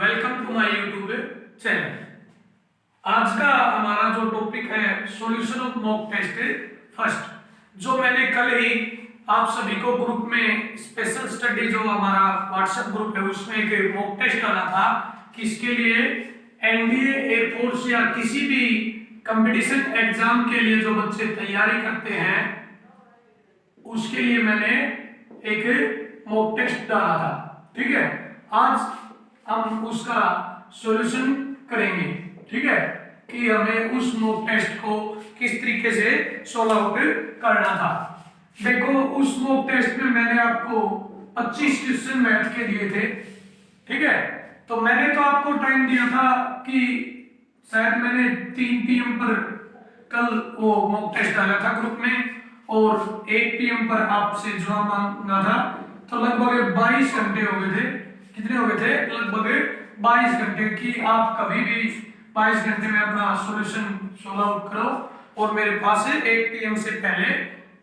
Welcome to my YouTube channel. आज का हमारा जो टॉपिक है solution of mock test first, जो मैंने कल ही आप सभी को ग्रुप में स्पेशल स्टडी जो हमारा व्हाट्सएप ग्रुप है उसमें एक मॉक टेस्ट डाला था कि इसके लिए एनडीए एयरफोर्स या किसी भी कंपटीशन एग्जाम के लिए जो बच्चे तैयारी करते हैं उसके लिए मैंने एक मॉक टेस्ट डाला था। ठीक है, आज हम उसका सॉल्यूशन करेंगे। ठीक है, कि हमें उस मॉक टेस्ट को किस तरीके से सॉल्व आउट करना था। देखो, उस मॉक टेस्ट में मैंने आपको 25 क्वेश्चन मैथ के दिए थे। ठीक है, तो मैंने तो आपको टाइम दिया था कि शायद मैंने 3 PM पर कल वो मॉक टेस्ट डाला था ग्रुप में और 1 PM पर आपसे जवाब मांगा था, तो लगभग 22 घंटे हो गए थे। कितने हो गए थे? लगभग 22 घंटे की आप कभी भी 22 घंटे में अपना सॉल्यूशन सॉल्व आउट करो और मेरे पास 1 PM से पहले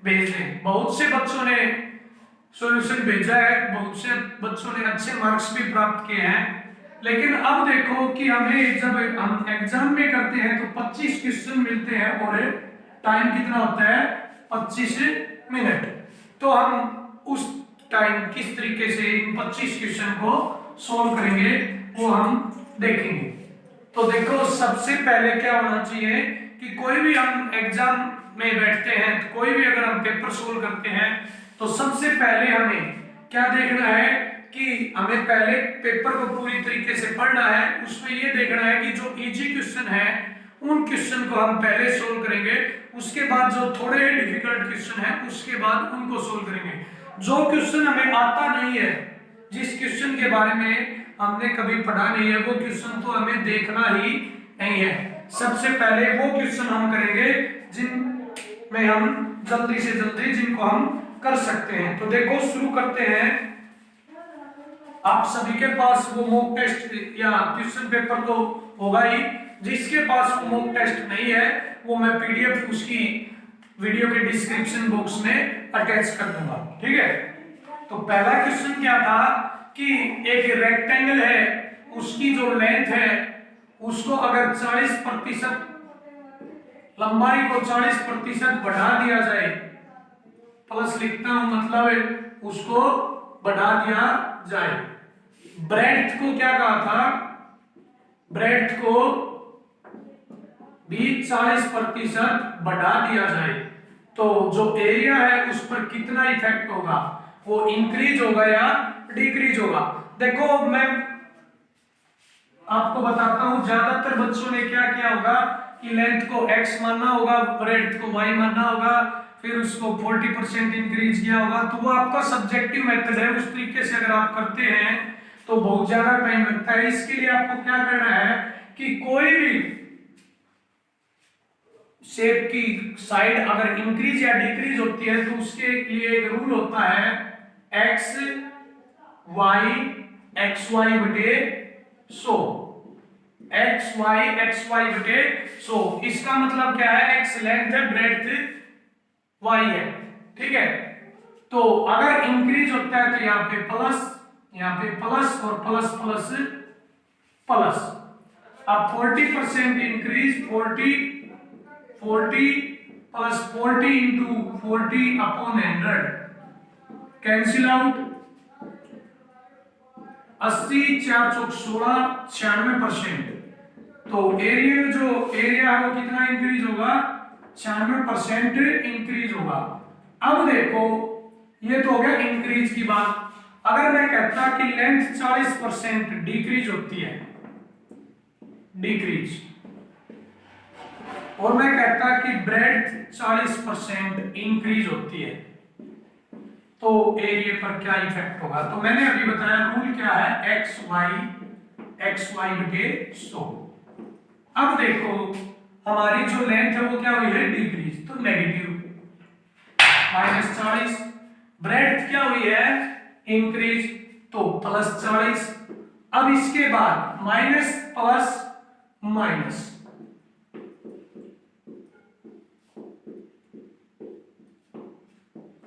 भेज दें। बहुत से बच्चों ने सॉल्यूशन भेजा है, बहुत से बच्चों ने अच्छे मार्क्स भी प्राप्त किए हैं। लेकिन अब देखो कि हमें जब हम एग्जाम में करते हैं तो 25 क्वेश्चन मिलते हैं और टाइम कितना होता है? 25 मिनट। तो हम उस टाइम किस तरीके से इन 25 क्वेश्चन को सॉल्व करेंगे वो हम देखेंगे। तो देखो, सबसे पहले क्या होना चाहिए कि कोई भी हम एग्जाम में बैठते हैं, तो कोई भी अगर हम पेपर सॉल्व करते हैं तो सबसे पहले हमें क्या देखना है कि हमें पहले पेपर को पूरी तरीके से पढ़ना है। उसमें ये देखना है कि जो इजी क्वेश्चन है उन क्वेश्चन को हम पहले सोल्व करेंगे, उसके बाद जो थोड़े डिफिकल्ट क्वेश्चन है उसके बाद उनको सोल्व करेंगे। जो क्वेश्चन हमें आता नहीं है, जिस क्वेश्चन के बारे में हमने कभी पढ़ा नहीं है, वो क्वेश्चन तो हमें देखना ही नहीं है। सबसे पहले वो क्वेश्चन हम करेंगे जिनमें हम जल्दी से जल्दी जिनको हम कर सकते हैं। तो देखो, शुरू करते हैं। आप सभी के पास वो मॉक टेस्ट या क्वेश्चन पेपर तो होगा ही। जिसके पास वो मॉक टेस्ट नहीं है वो मैं PDF उसकी वीडियो के डिस्क्रिप्शन बॉक्स में अटैच कर दूंगा। ठीक है, तो पहला क्वेश्चन क्या था कि एक रेक्टेंगल है, उसकी जो लेंथ है उसको अगर 40% लंबाई को 40% बढ़ा दिया जाए, प्लस लिखता हूं, मतलब उसको बढ़ा दिया जाए। ब्रेड्थ को क्या कहा था? ब्रेड्थ को भी 40% बढ़ा दिया जाए तो जो एरिया है उस पर कितना इफेक्ट होगा? वो इंक्रीज होगा या डिक्रीज होगा? देखो, मैं आपको बताता हूं, ज्यादातर बच्चों ने क्या किया होगा कि लेंथ को x मानना होगा, ब्रेड्थ को y मानना होगा, फिर उसको 40% इंक्रीज किया होगा। तो वो आपका सब्जेक्टिव मेथड है। उस तरीके से अगर आप करते हैं तो बहुत ज्यादा टाइम लगता है। इसके लिए आपको क्या करना है कि कोई भी शेप की साइड अगर इंक्रीज या डिक्रीज होती है तो उसके लिए एक रूल होता है x y बटे 100। x y बटे 100। इसका मतलब क्या है? x लेंथ है, ब्रेड्थ y है। ठीक है, तो अगर इंक्रीज होता है तो यहाँ पे प्लस, यहाँ पे प्लस और प्लस प्लस प्लस। अब 40% increase, 40 plus 40 into 40 upon 100 cancel out. 80 4 चौक 16 96%। तो एरिया है वो कितना इंक्रीज होगा? 96% इंक्रीज होगा। अब देखो, ये तो हो गया इंक्रीज की बात। अगर मैं कहता कि लेंथ 40% डिक्रीज होती है, डिक्रीज, और मैं कहता कि ब्रेड्थ 40% इंक्रीज होती है, तो एरिया पर क्या इफेक्ट होगा? तो मैंने अभी बताया रूल क्या है, x y बटे 100। अब देखो, हमारी जो लेंथ है वो क्या हुई है? डिक्रीज, तो नेगेटिव -40। ब्रेड्थ क्या हुई है? इंक्रीज, तो +40। अब इसके बाद माइनस प्लस माइनस,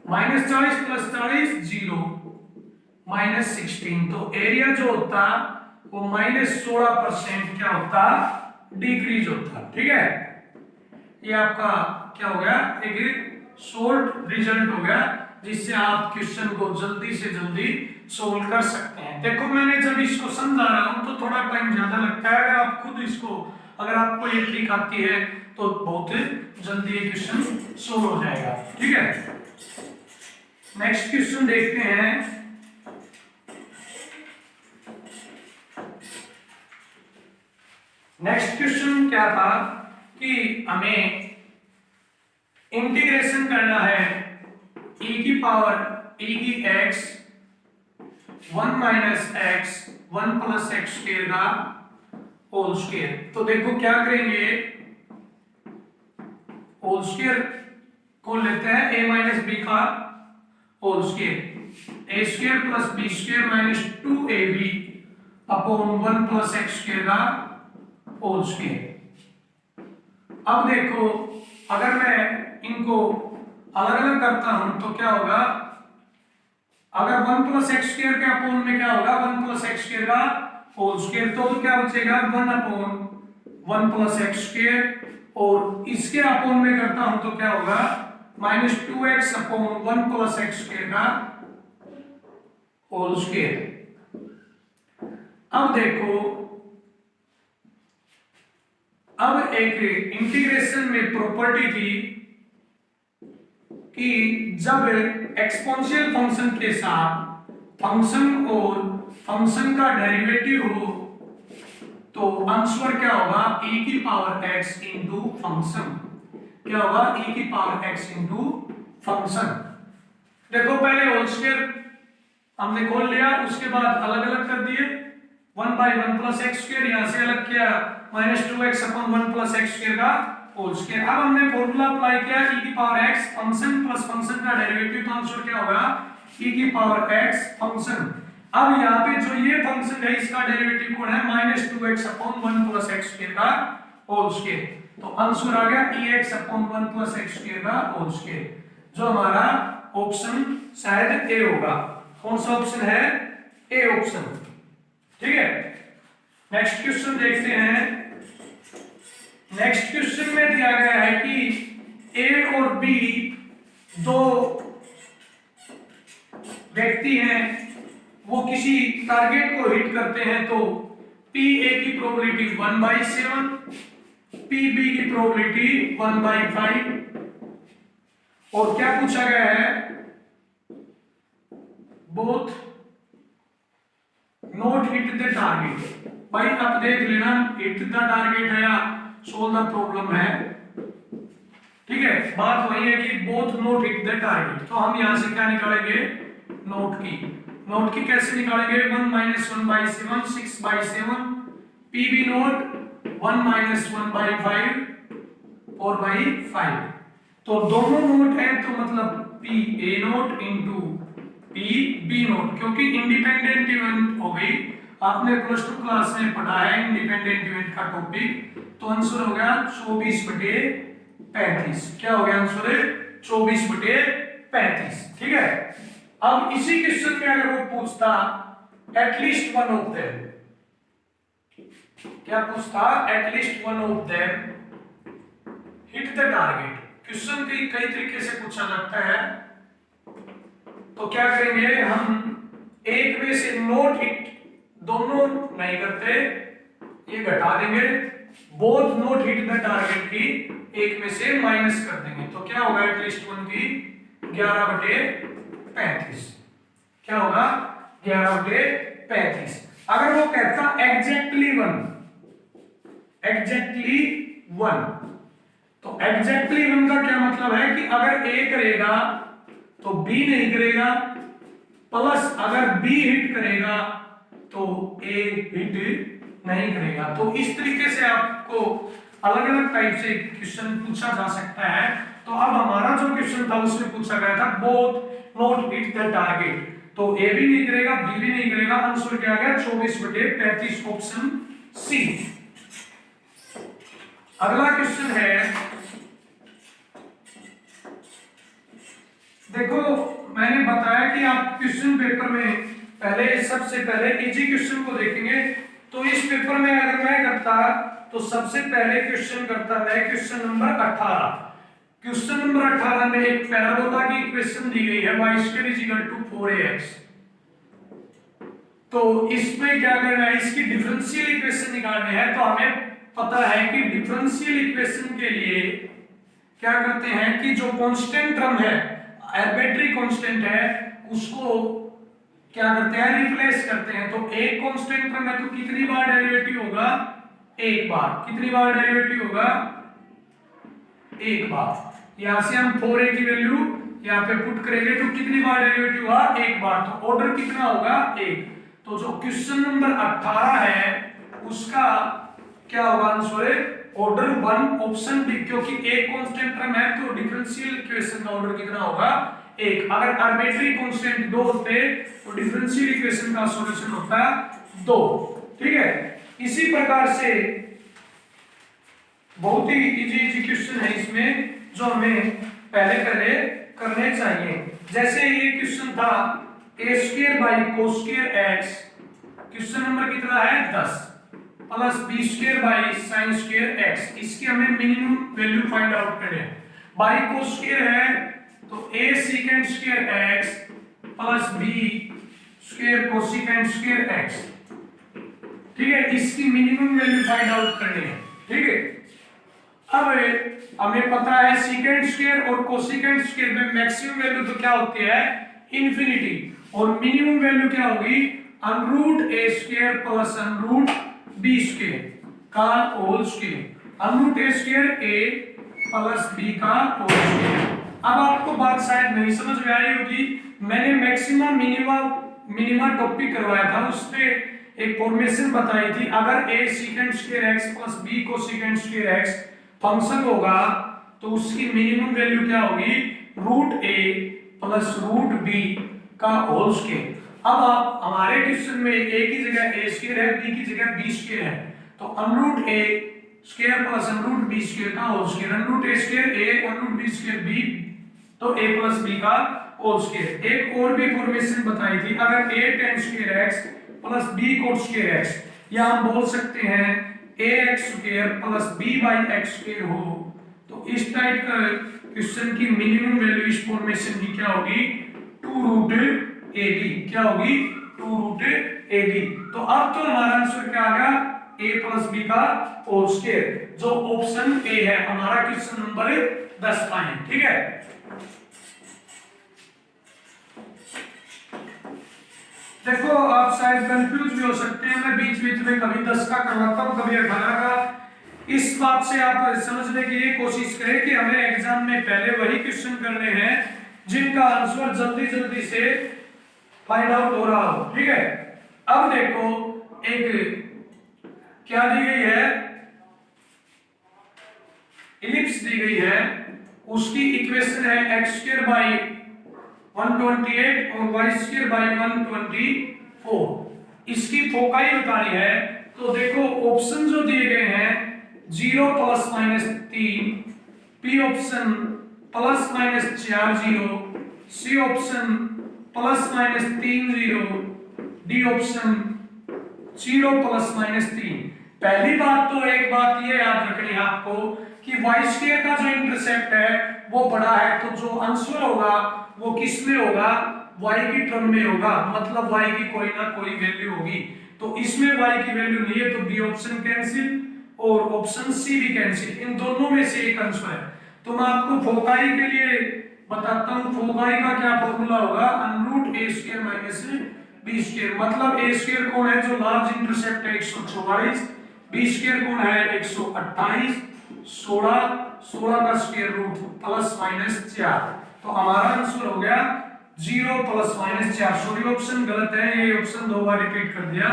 -40 + 40 0, -16। तो एरिया जो होता वो -16% क्या होता, डिक्रीज होता। ठीक है, ये आपका क्या हो गया, एक शॉर्ट रिजल्ट हो गया जिससे आप क्वेश्चन को जल्दी से जल्दी सोल्व कर सकते हैं। देखो मैंने जब इसको समझा रहा हूं तो थोड़ा टाइम ज्यादा लगता है, अगर आप खुद इसको, अगर आपको ये ट्रिक आती है तो बहुत जल्दी ये क्वेश्चन सोल्व हो जाएगा। ठीक है, नेक्स्ट क्वेश्चन देखते हैं। नेक्स्ट क्वेश्चन क्या था कि हमें इंटीग्रेशन करना है e की पावर e की x 1 minus x 1 plus X square का होल स्क्वायर। तो देखो क्या करेंगे, होल स्क्वायर को लेते हैं a माइनस बी का whole square, A square plus B square minus 2ab upon 1 plus X square का होल स्क्वायर। अब देखो अगर मैं इनको अलग अलग करता हूं तो क्या होगा, अगर 1 प्लस एक्स स्क्वायर के अपोन में क्या होगा, 1 प्लस एक्स स्क्वायर का होल स्क्वायर, तो क्या बचेगा 1 अपॉन 1 प्लस एक्स स्क्वायर, और इसके अपोन में करता हूं तो क्या होगा minus 2x upon 1 plus X square का होल स्क्वायर। अब देखो, अब एक इंटीग्रेशन में प्रॉपर्टी थी कि जब एक्सपोनेंशियल फंक्शन के साथ फंक्शन और फंक्शन का डेरिवेटिव हो तो आंसर क्या होगा, e की पावर x इंटू फंक्शन, क्या होगा e की पावर x इंटू फंक्शन। देखो पहले होल स्क्वायर हमने खोल लिया, उसके बाद अलग अलग कर दिए, 1 बाई 1 प्लस एक्स स्क्वायर, यहां से अलग किया minus 2x upon 1 plus X square का होल स्क्वायर। अब हमने फॉर्मूला अप्लाई किया e की power x function plus function का डेरिवेटिव, तो आंसर क्या होगा e की पावर x फंक्शन। अब यहाँ पे जो ये फंक्शन है इसका डेरिवेटिव कौन है, minus 2x upon 1 plus X square का होल स्क्वायर, तो आंसर आ गया ex upon 1 plus X square का होल स्क्वायर, जो हमारा ऑप्शन शायद ए होगा। कौन सा ऑप्शन है, ए ऑप्शन। ठीक है, नेक्स्ट क्वेश्चन देखते हैं। नेक्स्ट क्वेश्चन में दिया गया है कि ए और बी दो व्यक्ति हैं, वो किसी टारगेट को हिट करते हैं, तो पी ए की प्रोबेबिलिटी 1/7, पी बी की प्रोबेबिलिटी 1/5, और क्या पूछा गया है, both not hit the target. भाई आप देख लेना, हिट द टारगेट है या सोल्व द प्रॉब्लम है। ठीक है, बात वही है कि both not hit the target, तो हम यहां से क्या निकालेंगे, नोट की। नोट की कैसे निकालेंगे, 1 minus 1/7 6/7, P B not 1 minus 1/5 4/5, तो दोनों नोट है तो मतलब P A not into P B not, क्योंकि इंडिपेंडेंट इवेंट हो गई, आपने प्लस 2 क्लास में पढ़ा है इंडिपेंडेंट इवेंट का टॉपिक, तो आंसर हो गया 24/35। क्या हो गया आंसर, 24/35। ठीक है, अब इसी क्वेश्चन में अगर वो पूछता एटलीस्ट वन ऑफ देम, क्या पूछता, at least one of them hit the target. Question कई तरीके से पूछा जाता है, तो क्या करेंगे हम, एक में से नोट हिट दोनों नहीं करते, ये घटा देंगे, both note hit the target की एक में से माइनस कर देंगे, तो क्या होगा एटलीस्ट वन की 11/35। क्या होगा 11/35। अगर वो कहता एग्जैक्टली वन, एग्जैक्टली वन, तो एग्जैक्टली वन का क्या मतलब है कि अगर ए करेगा तो बी नहीं करेगा, प्लस अगर बी हिट करेगा तो ए हिट नहीं करेगा। तो इस तरीके से आपको अलग अलग टाइप से क्वेश्चन पूछा जा सकता है। तो अब हमारा जो क्वेश्चन था उसमें पूछा गया था both not hit the target, तो ए भी नहीं करेगा बी भी नहीं करेगा, आंसर क्या आ गया 24/35 ऑप्शन सी। अगला क्वेश्चन है, देखो मैंने बताया कि आप क्वेश्चन पेपर में पहले सबसे पहले इजी क्वेश्चन को देखेंगे, तो इस पेपर में अगर मैं करता तो सबसे पहले क्वेश्चन करता मैं क्वेश्चन नंबर 18। क्वेश्चन नंबर 18 में एक पैराबोला की इक्वेशन दी गई है y² = 4ax। तो इसमें क्या करना है, इसकी डिफरेंशियल इक्वेशन निकालनी है। तो हमें पता है कि डिफरेंशियल इक्वेशन के लिए क्या करते हैं कि जो कांस्टेंट टर्म है, आर्बिट्री कांस्टेंट है, उसको क्या करते हैं, रिप्लेस करते हैं। तो एक कांस्टेंट टर्म है तो कितनी बार डेरिवेटिव होगा, एक बार। कितनी बार डेरिवेटिव होगा, एक बार। यहां से हम 4a की वैल्यू यहां पे पुट करेंगे तो कितनी बार डेरिवेटिव हुआ, एक बार। तो ऑर्डर कितना होगा, एक। तो जो क्वेश्चन नंबर 18 है उसका क्या होगा आंसर, ऑर्डर 1 ऑप्शन बी, क्योंकि एक कांस्टेंट टर्म है तो डिफरेंशियल इक्वेशन का ऑर्डर कितना होगा, एक। अगर आर्बिट्री कांस्टेंट 2 होते तो डिफरेंशियल इक्वेशन का सॉल्यूशन होता 2। ठीक है। इसी प्रकार से बहुत ही इजी क्वेश्चन है इसमें जो हमें पहले करने चाहिए। जैसे ये क्वेश्चन था a² / cos² x, question number कितना है 10, प्लस b² / sin² x। इसकी हमें मिनिमम वैल्यू फाइंड आउट करनी है। बाई cos² है तो a sec² x plus b² cosec² x। ठीक है, इसकी मिनिमम वैल्यू फाइंड आउट करनी है। ठीक है, अब हमें पता है sec² और cosec² में मैक्सिमम वैल्यू तो क्या होती है, इंफिनिटी, और मिनिमम वैल्यू क्या होगी, √a² प्लस √b² का whole square, √a² a plus b का होल स्क्वायर। अब आपको बात शायद नहीं समझ में आई होगी, मैंने मैक्सिमम मिनिमा टॉपिक करवाया था, उसपे एक फॉर्मेशन बताई थी। अगर a sec² x plus b cosec² x function होगा तो उसकी मिनिमम वैल्यू क्या होगी, √a प्लस √b का होल स्क्वायर। अब आप हमारे क्वेश्चन में a की जगह a² है, b की जगह b² है, तो √a² प्लस √b² का whole square, √a² a √b² b, तो a प्लस b का होल स्क्वायर। एक और भी फॉर्मेशन बताई थी, अगर a tan² x plus b cot² x, या हम बोल सकते हैं ax² प्लस b/x² हो, तो इस टाइप का क्वेश्चन की मिनिमम वैल्यू इस फॉर्मेशन की क्या होगी, 2√ab। क्या होगी, 2√ab। तो अब तो हमारा आंसर क्या आ गया, a प्लस b का होल स्क्वायर, जो ऑप्शन ए है हमारा क्वेश्चन नंबर 10 फाइन। ठीक है, देखो आप शायद कंफ्यूज भी हो सकते हैं, मैं बीच बीच में कभी 10 का करवाता हूं, कभी 18 का। इस बात से आप समझने की ये कोशिश करें कि हमें एग्जाम में पहले वही क्वेश्चन करने हैं जिनका आंसर जल्दी जल्दी से फाइंड आउट हो रहा हो। ठीक है, अब देखो एक क्या दी गई है, इलिप्स दी गई है, उसकी इक्वेशन है x² / 128 और y² / 124। इसकी फोकाई बतानी है, तो देखो ऑप्शन जो दिए गए हैं 0 ± 3, p option ±4 0, c option ±3 0, D option 0 ±3। पहली बात तो एक बात ये याद रखनी है आपको कि y² का जो इंटरसेप्ट है वो बड़ा है, तो जो आंसर होगा वो किस में होगा, y की टर्म में होगा, मतलब y की कोई ना कोई वैल्यू होगी। तो इसमें y की वैल्यू नहीं है, तो बी ऑप्शन कैंसिल और ऑप्शन सी भी कैंसिल, इन दोनों में से एक आंसर है। तो मैं आपको फोकाई के लिए बताता हूं, फोकाई का क्या फॉर्मूला होगा, √a² - b², मतलब a² कौन है, जो लार्ज इंटरसेप्ट है 144, b² कौन है 128, 16 का स्क्वायर रूट ±4। तो हमारा आंसर हो गया 0 ±4। सॉरी ऑप्शन गलत है, ये ऑप्शन दो बार रिपीट कर दिया,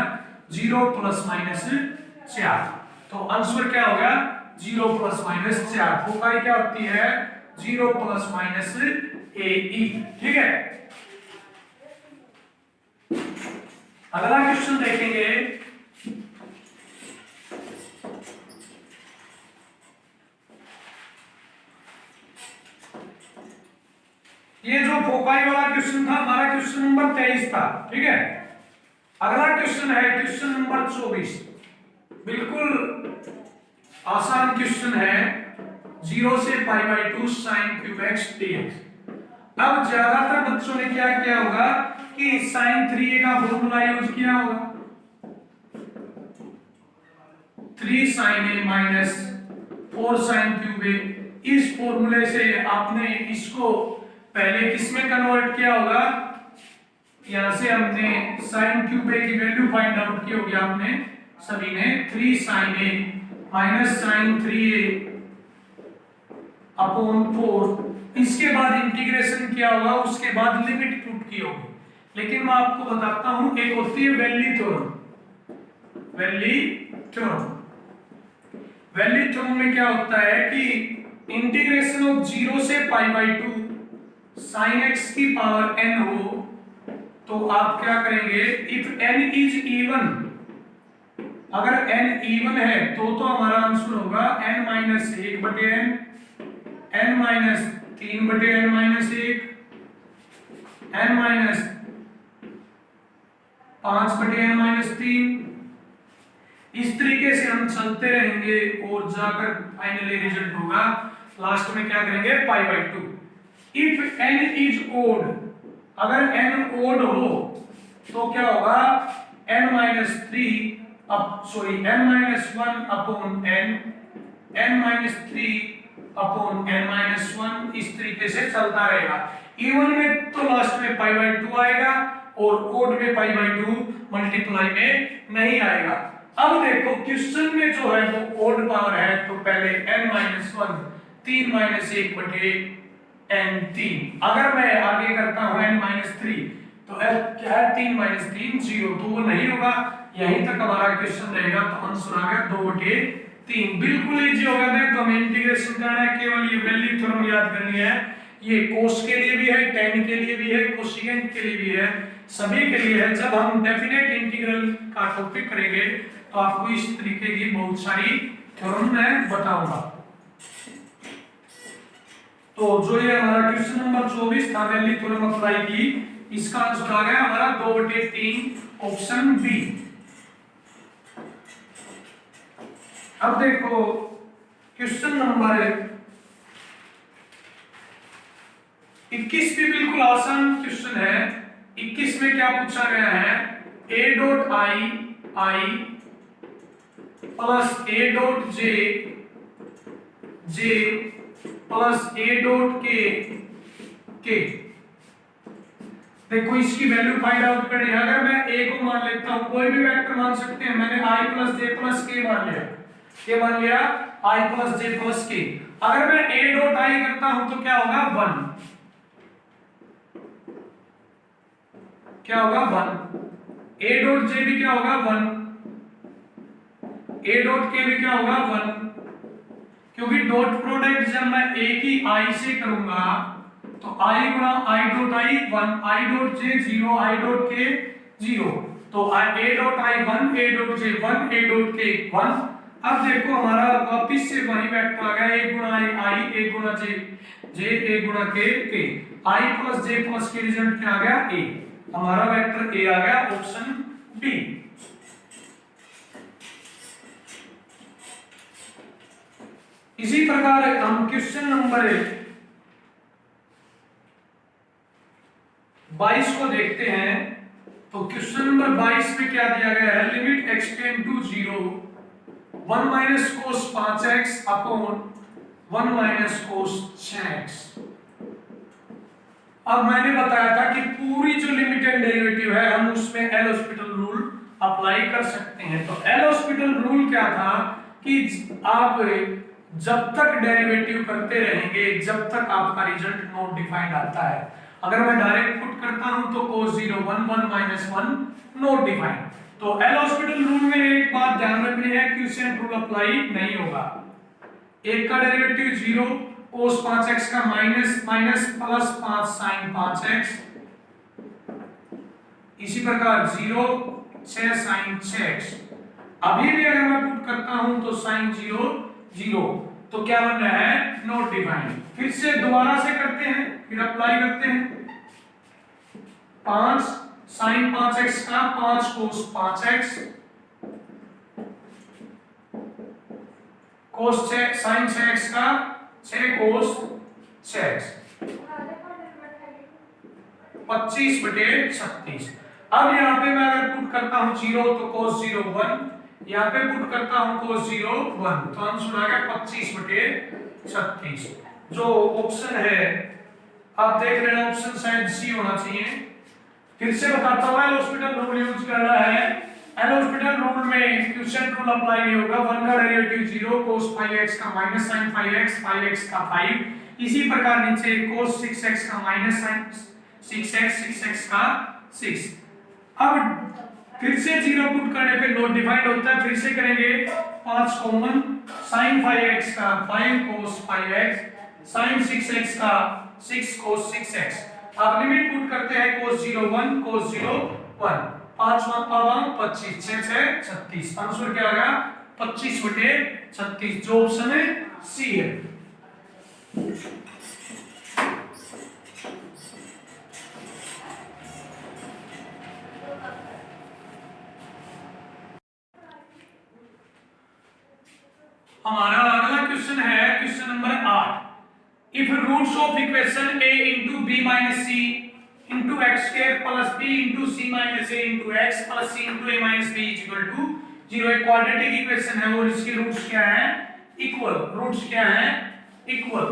0 ±4। तो आंसर क्या हो गया 0 ±4। फोकाई क्या होती है 0 ± ae। ठीक है, अगला क्वेश्चन देखेंगे। ये जो फोकाई वाला क्वेश्चन था हमारा क्वेश्चन नंबर 23 था। ठीक है, अगला क्वेश्चन है क्वेश्चन नंबर 24। बिल्कुल आसान क्वेश्चन है, 0 से π/2 sin क्यूब x dx। अब ज्यादातर बच्चों ने क्या किया होगा कि sin 3a का फॉर्मूला यूज किया होगा, 3 sin a minus 4 sin cube a। इस फॉर्मूले से आपने इसको पहले किस में कन्वर्ट किया होगा, यहां से हमने sin क्यूब a की वैल्यू फाइंड आउट की होगी आपने सभी ने, 3 sin a minus sin 3a upon 4। इसके बाद इंटीग्रेशन किया होगा, उसके बाद लिमिट पुट की होगी। लेकिन मैं आपको बताता हूं, एक होती है वैल्यू थ्योरम। वैल्यू थ्योरम में क्या होता है कि इंटीग्रेशन ऑफ 0 से π/2 sin x की पावर n हो तो आप क्या करेंगे, इफ n इज इवन, अगर n इवन है तो हमारा आंसर होगा n minus 1/n, n minus 3/n minus 1, n minus 5/n minus 3। इस तरीके से हम चलते रहेंगे और जाकर फाइनली रिजल्ट होगा, लास्ट में क्या करेंगे π/2। इफ n इज ओड, अगर n ओड हो तो क्या होगा, n minus 3 n minus 1 upon n, n minus 3 upon n minus 1। इस तरीके से चलता रहेगा। इवन में तो लास्ट में π/2 आएगा और ओड में π/2 मल्टीप्लाई में नहीं आएगा। अब देखो क्वेश्चन में जो है वो ओड पावर है, तो पहले n माइनस 1 3 माइनस 1/n3। अगर मैं आगे करता हूं n माइनस 3 तो क्या है, 3 माइनस 3 0, तो वो नहीं होगा। यहीं तक हमारा क्वेश्चन रहेगा, तो आंसर आ गया 2/3। बिल्कुल इजी हो गया। तो हमें इंटीग्रेशन करना है, केवल ये वैल्यू थ्योरम याद करनी है। ये कोस के लिए भी है, tan के लिए भी है, कोसेकेंट के लिए भी है, सभी के लिए है। जब हम डेफिनेट इंटीग्रल का टॉपिक करेंगे तो आपको इस तरीके की बहुत सारी थ्योरम मैं बताऊंगा। तो जो ये हमारा क्वेश्चन नंबर 24 था, वैल्यू थ्योरम अप्लाई की, इसका आंसर आ गया हमारा 2/3 ऑप्शन बी। अब देखो क्वेश्चन नंबर 21 भी बिल्कुल आसान क्वेश्चन है। 21 में क्या पूछा गया है, a dot i plus a dot j plus a dot k। देखो इसकी वैल्यू फाइंड आउट करनी है। अगर मैं a को मान लेता हूं, कोई भी वेक्टर मान सकते हैं, मैंने i plus j plus k मान लिया, ये मान लिया i plus j plus k। अगर मैं a डॉट i करता हूं तो क्या होगा 1, क्या होगा 1। a डॉट j भी क्या होगा 1, a डॉट k भी क्या होगा 1, क्योंकि डॉट प्रोडक्ट जब मैं a की i से करूंगा तो i गुणा i dot i 1, i dot j 0, i dot k 0, तो a dot i 1, a dot j 1, a dot k 1। अब देखो हमारा वापिस से वही वेक्टर आ गया, a गुणा i, a गुणा j, a गुणा k, i plus j plus k, result क्या आ गया a। हमारा वेक्टर a आ गया ऑप्शन बी। इसी प्रकार हम क्वेश्चन नंबर 22 को देखते हैं। तो क्वेश्चन नंबर 22 में क्या दिया गया है, limit x tend to 0 1 minus cos 5x upon 1 minus cos 6x। अब मैंने बताया था कि पूरी जो लिमिट एंड डेरिवेटिव है हम उसमें एल हॉस्पिटल रूल अप्लाई कर सकते हैं। तो एल हॉस्पिटल रूल क्या था कि आप जब तक डेरिवेटिव करते रहेंगे जब तक आपका रिजल्ट नॉट डिफाइंड आता है। अगर मैं डायरेक्ट पुट करता हूं तो cos 0 1 1 माइनस 1 नॉट डिफाइंड। तो एल हॉस्पिटल रूल में एक बात ध्यान रखनी है, क्विसेंट रूल अप्लाई नहीं होगा। एक का डेरिवेटिव 0, cos 5x का माइनस प्लस 5 sin 5x, इसी प्रकार 0 6 sin 6x। अभी भी अगर मैं पुट करता हूं तो sin 0 0, तो क्या बन रहा है नॉट डिफाइंड। फिर से दोबारा से करते हैं, फिर अप्लाई करते हैं। 5 sin 5x का 5 cos 5x कोस 6 साइन 6x का 6 कोस 6x 25/36। अब यहाँ पे मैं अगर पुट करता हूँ 0 तो cos 0 1, यहाँ पे पुट करता हूँ cos 0 1, तो आंसर आ गया 25/36। जो ऑप्शन है आप देख रहे हैं ऑप्शन शायद सी होना चाहिए। फिर से बताता हूँ एल हॉस्पिटल रूल यूज करना है। एल हॉस्पिटल रूल में क्वेश्चन रूल अप्लाई नहीं होगा। 1 का डेरिवेटिव 0, cos 5x का माइनस sin 5x, 5x का 5, इसी प्रकार नीचे cos 6x का माइनस sin 6x, 6x का 6। अब फिर से 0 पुट करने पे नॉट डिफाइंड होता है। फिर से करेंगे 5 कॉमन, sin 5x का 5 cos 5x, sin 6x का 6 cos 6x। अब लिमिट पुट करते हैं cos 0 1, cos 0 1, 5 5 25, 6 6 36। आंसर क्या आ गया 25/36, जो ऑप्शन है सी है। हमारा अगला क्वेश्चन है question number 8। If roots of equation a into b minus c into x square plus b into c minus a into x plus c into a minus b is equal to 0, एक quadratic equation है और इसके roots क्या हैं equal. Roots क्या हैं equal,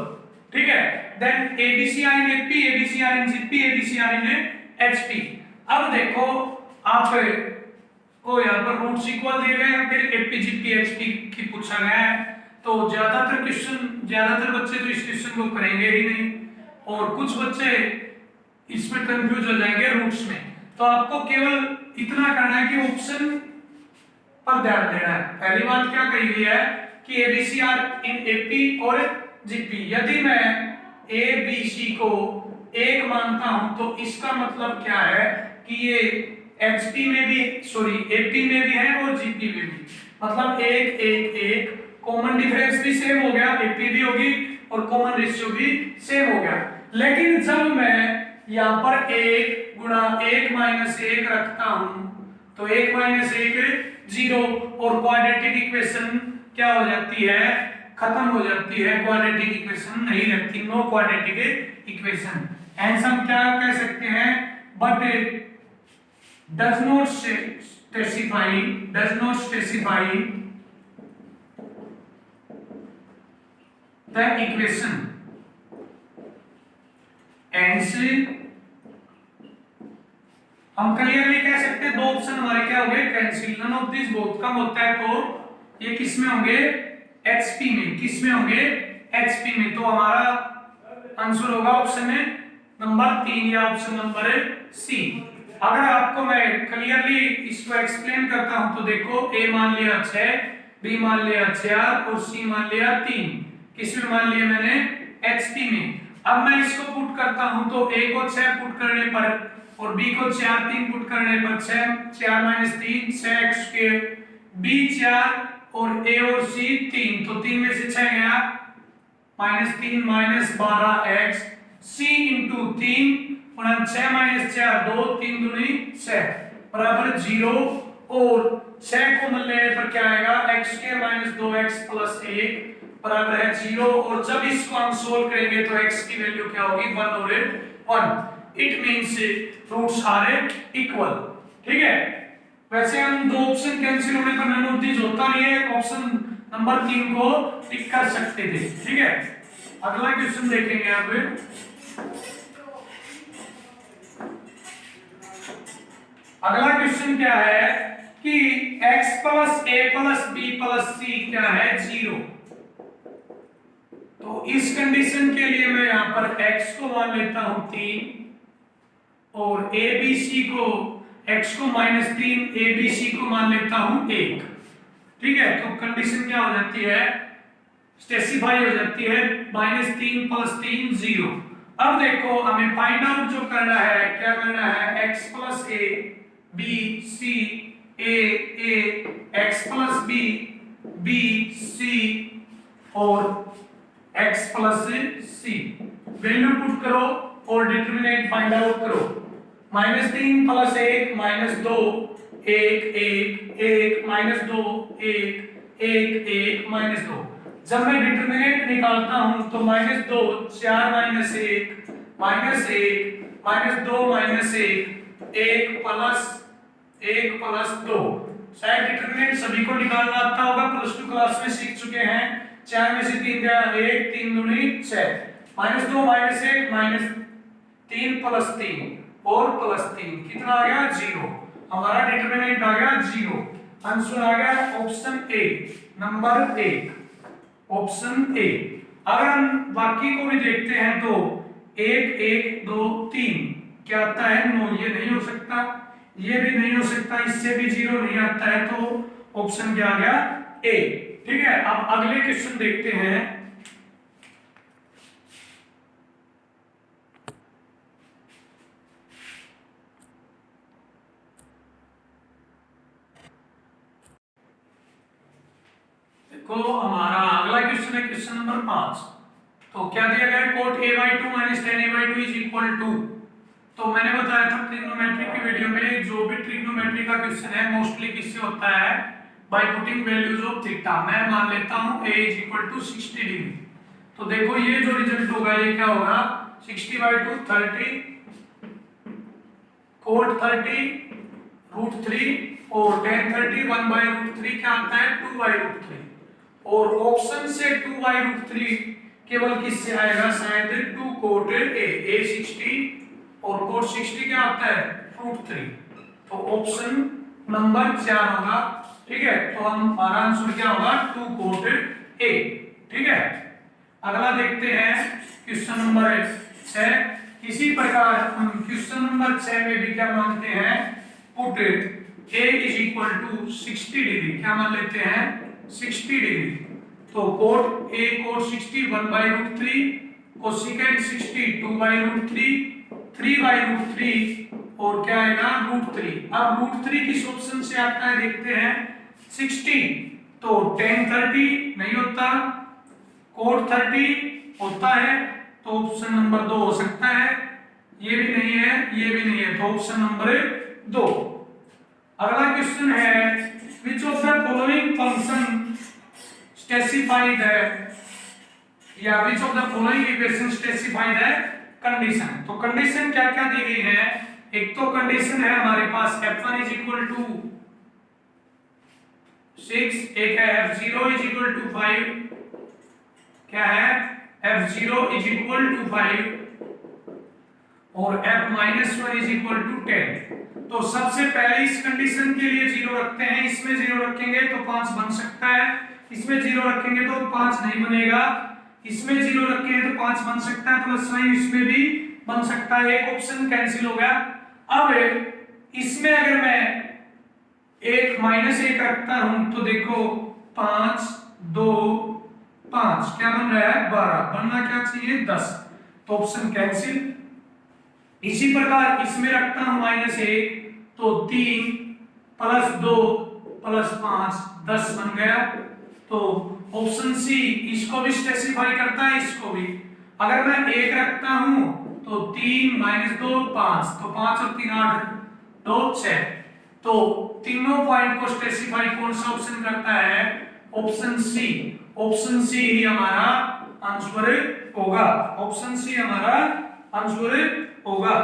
ठीक है। Then abc are in ap, abc are in gp, abc are in hp। अब देखो आप को यहाँ पर रूट्स इक्वल दिए गए हैं, फिर एपी जीपी एचपी की पूछा गया है, तो ज्यादातर बच्चे तो इस क्वेश्चन को करेंगे ही नहीं और कुछ बच्चे इसमें कंफ्यूज हो जाएंगे रूट्स में। तो आपको केवल इतना करना है कि ऑप्शन पर ध्यान देना है। पहली बात क्या कही गई है कि एबीसी आर इन एपी और जीपी। यदि मैं एबीसी को 1 मानता हूं तो इसका मतलब क्या है कि ये एचपी में भी एपी में भी है और जीपी में भी, मतलब 1 1 1, कॉमन डिफरेंस भी सेम हो गया, एपी भी होगी और कॉमन रेशियो भी सेम हो गया। लेकिन जब मैं यहाँ पर 1 गुणा 1 माइनस 1 रखता हूं तो 1 माइनस 1 0 और क्वाड्रेटिक इक्वेशन क्या हो जाती है खत्म हो जाती है, क्वाड्रेटिक इक्वेशन नहीं रहती, नो क्वाड्रेटिक इक्वेशन। हेंस हम क्या कह सकते हैं, but does not specify the equation, hence हम क्लियरली कह सकते हैं दो ऑप्शन हमारे क्या हो गए cancel. None of this both कम होता है तो ये किस में होंगे एचपी में, किस में होंगे एचपी में। तो हमारा आंसर होगा ऑप्शन नंबर 3 या ऑप्शन नंबर सी। अगर आपको मैं क्लियरली इसको एक्सप्लेन करता हूं तो देखो a मान लिया 6, b मान लिया 4 और c मान लिया 3, किस में मान लिया मैंने hp में। अब मैं इसको पुट करता हूं तो a को 6 पुट करने पर और b को 4 3 पुट करने पर 6 4 - 3 6x स्क्वायर, b 4 और a और c 3, तो 3 में से 6 गया -3 -12x, c * 3 6 - 4 2, 3 दूनी 6 बराबर 0 और 6 को मिलने पर क्या आएगा x² - 2x + 1 बराबर है 0। और जब इसको हम सोल्व करेंगे तो x की वैल्यू क्या होगी 1 और 1। It means roots are equal, ठीक है। वैसे हम दो ऑप्शन कैंसिल होने पर नन ऑफ दिस होता नहीं है, ऑप्शन नंबर 3 को टिक कर सकते थे, ठीक है। अगला क्वेश्चन देखेंगे आप। अगला क्वेश्चन क्या है कि x + a + b + c क्या है 0। तो इस कंडीशन के लिए मैं यहां पर x को मान लेता हूं 3 और abc को x को -3 abc को मान लेता हूं 1, ठीक है। तो कंडीशन क्या हो जाती है स्पेसिफाई हो जाती है -3 + 3 0। अब देखो हमें फाइंड आउट जो करना है, क्या करना है x + a b c a x + b b c और x + c वैल्यू पुट करो और डिटरमिनेंट फाइंड आउट करो। -3 + 1 -2 1 1 1 -2 1 1 1 -2, जब मैं डिटरमिनेंट निकालता हूं तो -2, 4 -1, -1, -2 -1, 1 प्लस 2। शायद डिटरमिनेंट सभी को निकालना आता होगा, +2 क्लास में सीख चुके हैं। 4 में से 3 गया 1, 3 दूनी 6, -2 -1 -3 प्लस 3 और प्लस 3 कितना आ गया 0। हमारा डिटरमिनेंट आ गया 0। आंसर आ गया option A, number 1, option A. अगर हम बाकी को भी देखते हैं तो 1 1 2 3 क्या आता है 9, ये नहीं हो सकता, ये भी नहीं हो सकता, इससे भी 0 नहीं आता है, तो ऑप्शन क्या आ गया ए। ठीक है, अब अगले क्वेश्चन देखते हैं। देखो हमारा अगला क्वेश्चन है क्वेश्चन नंबर 5। तो क्या दिया गया है, cot a/2 - tan a/2 is equal to. तो मैंने बताया था ट्रिग्नोमेट्री की वीडियो में, जो भी ट्रिग्नोमेट्री का क्वेश्चन है मोस्टली किससे होता है, by putting values of theta. मैं मान लेता हूं a is equal to 60 degree. तो देखो ये जो रिजल्ट होगा ये क्या होगा, 60/2 30, cot 30 √3 और tan 30 1/√3 क्या आता है 2/√3। और ऑप्शन से 2/√3 केवल किससे आएगा, शायद 2 cot a 60 और cot 60 क्या आता है √3। तो ऑप्शन नंबर 4 होगा। ठीक है, तो हमारा आंसर क्या होगा 2 cot a। ठीक है, अगला देखते हैं क्वेश्चन नंबर 6। इसी प्रकार हम क्वेश्चन नंबर 6 में भी क्या मानते हैं, put a is equal to 60 degree, क्या मान लेते हैं 60 डिग्री। तो cot a cot 60 1/√3, कोसेकेंट 60 2/√3, 3/√3 और क्या आएगा √3। अब √3 किस ऑप्शन से आता है देखते हैं, 60 तो tan 30 नहीं होता, cot 30 होता है, तो ऑप्शन नंबर 2 हो सकता है। ये भी नहीं है, ये भी नहीं है, तो ऑप्शन नंबर 2। अगला क्वेश्चन है, which of the following function specified है, या which of the following equation specified है कंडीशन। तो कंडीशन क्या क्या दी गई है, एक तो कंडीशन है हमारे पास f1 इज इक्वल टू 6, एक है f0 इज इक्वल टू 5, क्या है f0 इज इक्वल टू 5 और f-1 इज इक्वल टू 10। तो सबसे पहले इस कंडीशन के लिए 0 रखते हैं, इसमें 0 रखेंगे तो 5 बन सकता है, इसमें 0 रखेंगे तो 5 नहीं बनेगा, इसमें 0 रखेंगे तो 5 बन सकता है, प्लस साइन इसमें भी बन सकता है, एक ऑप्शन कैंसिल हो गया। अब इसमें अगर मैं 1 -1 रखता हूं तो देखो 5 2 5 क्या बन रहा है 12, बनना क्या चाहिए 10, तो ऑप्शन कैंसिल। इसी प्रकार इसमें रखता हूं -1 तो 3 प्लस 2 प्लस 5 10 बन गया, तो ऑप्शन सी इसको भी स्पेसिफाई करता है, इसको भी। अगर मैं 1 रखता हूं तो 3 -2 5, तो 5 और 3 8 2 6, तो तीनों पॉइंट को स्पेसिफाई कौन सा ऑप्शन करता है, ऑप्शन सी। ऑप्शन सी ही हमारा आंसर होगा, ऑप्शन सी हमारा आंसर होगा।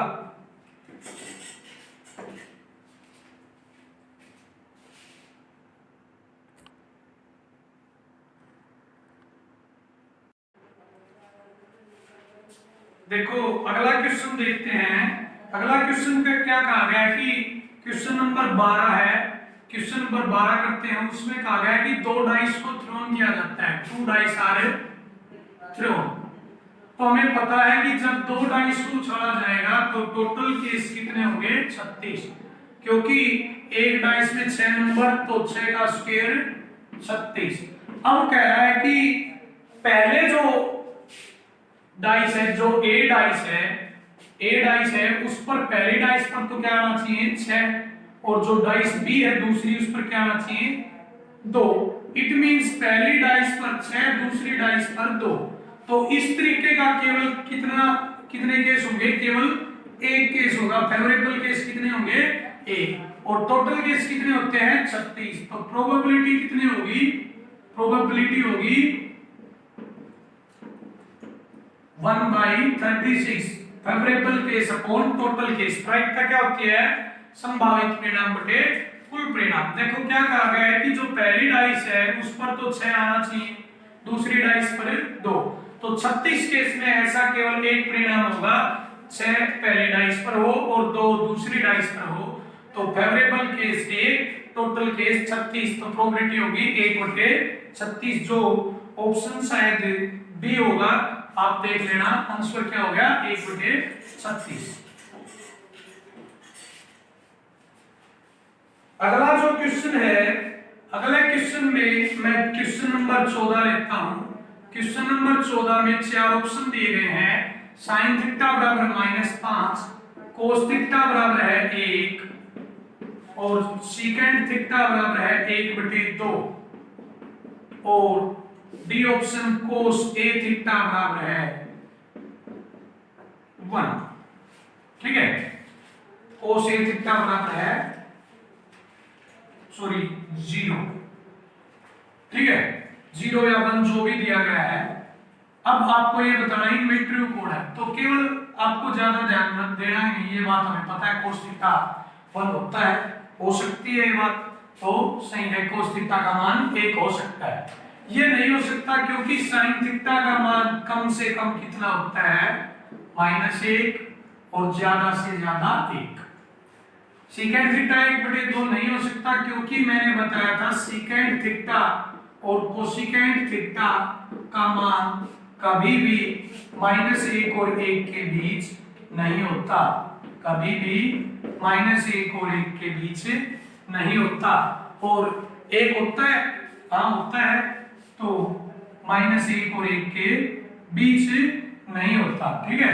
देखो अगला क्वेश्चन देखते हैं। अगला क्वेश्चन का क्या कहा गया है कि क्वेश्चन नंबर 12 है, क्वेश्चन नंबर 12 करते हैं, उसमें कहा गया है कि 2 डाइस को थ्रोन किया जाता है, 2 डाइस आर थ्रोन। तो हमें पता है कि जब 2 डाइस को उछाला जाएगा तो टोटल केस कितने होंगे 36, क्योंकि एक डाइस में 6 नंबर, तो 6 का स्क्वायर 36। अब कह रहा है कि पहले जो डाइस है, जो ए डाइस है उस पर पहली डाइस पर तो क्या आना चाहिए 6, और जो डाइस बी है दूसरी उस पर क्या आना चाहिए 2। इट मींस पहली डाइस पर 6, दूसरी डाइस पर 2। तो इस तरीके का केवल कितने केस होंगे, केवल एक केस होगा, फेवरेबल केस कितने होंगे 1, और टोटल केस कितने होते हैं 36। तो प्रोबेबिलिटी कितनी होगी, प्रोबेबिलिटी होगी 1/36 favourable case upon total case. प्रायिकता क्या होती है? संभावित परिणाम बटे कुल परिणाम। देखो क्या कहा गया है कि जो पहली डाइस है उस पर तो 6 आना चाहिए, दूसरी डाइस पर 2, तो 36 केस में ऐसा केवल एक परिणाम होगा, 6 पहली डाइस पर हो और 2 दूसरी डाइस पर हो, तो फेवरेबल केस 1, टोटल केस 36, तो प्रोबेबिलिटी होगी 1/36। जो ऑप्शन शायद बी होगा, आप देख लेना आंसर क्या हो गया, 1/36। अगला जो क्वेश्चन है, अगले क्वेश्चन में मैं क्वेश्चन नंबर 14 लेता हूं। क्वेश्चन नंबर 14 में 4 ऑप्शन दिए गए हैं। साइन थीटा बराबर -5, कोस थीटा बराबर है 1 और सीकेंड थीटा बराबर है 1/2 और डी ऑप्शन कोस ए थीटा बराबर है 1। ठीक है, कोस ए थीटा बराबर है 0। ठीक है, 0 या 1 जो भी दिया गया है। अब आपको ये बताना है इनवर्टिव कोण है, तो केवल आपको ज्यादा ध्यान देना ही नहीं, ये बात हमें पता है कोस थीटा 1 होता है, हो सकती है ये बात, तो सही है, कोस थीटा का मान 1 हो सकता है। ये नहीं हो सकता क्योंकि साइन थीटा का मान कम से कम कितना होता है, -1 और ज्यादा से ज्यादा 1। सीकेंड थीटा 1/2 नहीं हो सकता क्योंकि मैंने बताया था सीकेंड थीटा और कोसिकेंड थीटा का मान कभी भी -1 और 1 के बीच नहीं होता, कभी भी -1 और 1 के बीच नहीं होता, और 1 होता है, हाँ होता है, तो -1 और 1 के बीच नहीं होता। ठीक है,